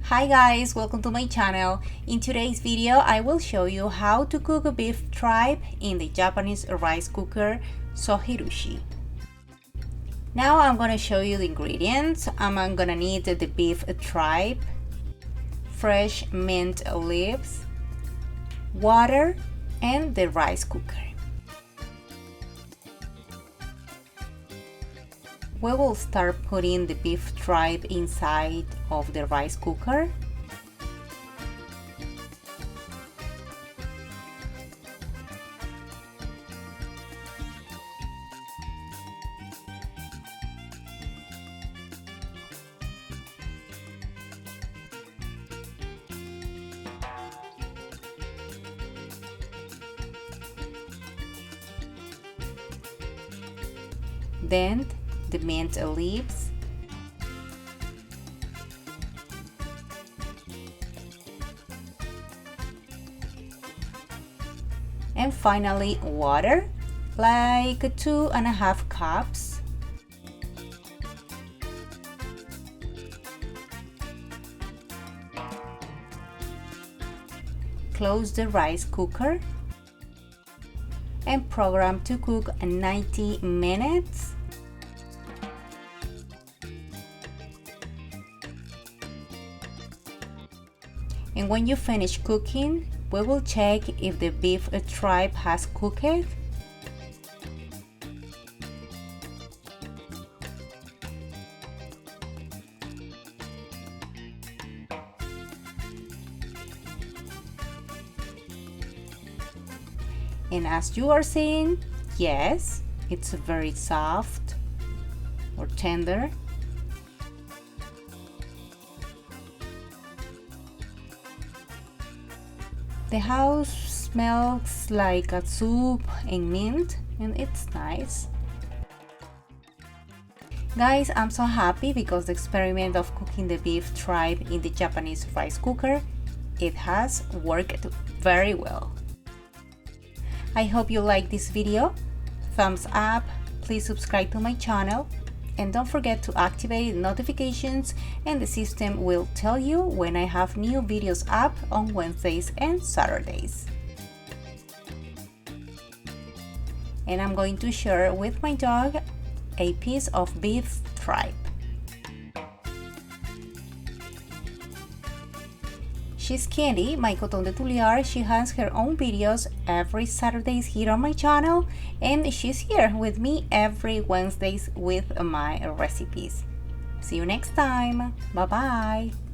Hi guys, welcome to my channel. In today's video, I will show you how to cook a beef tripe in the Japanese rice cooker Zojirushi. Now I'm gonna show you the ingredients. I'm gonna need the beef tripe, fresh mint leaves, water, and the rice cooker. We will start putting the beef tripe inside of the rice cooker. Then the mint leaves, and finally water, like 2.5 cups. Close the rice cooker and program to cook 90 minutes. And when you finish cooking, we will check if the beef tripe has cooked. And as you are seeing, yes, it's very soft or tender. The house smells like a soup and mint, and it's nice. Guys, I'm so happy because the experiment of cooking the beef tripe in the Japanese rice cooker, it has worked very well. I hope you like this video. Thumbs up, please subscribe to my channel, and don't forget to activate notifications, and the system will tell you when I have new videos up on Wednesdays and Saturdays. And I'm going to share with my dog a piece of beef tripe. She's Candy, my coton de Tuliar. She has her own videos every Saturdays here on my channel, and she's here with me every Wednesdays with my recipes. See you next time. Bye bye.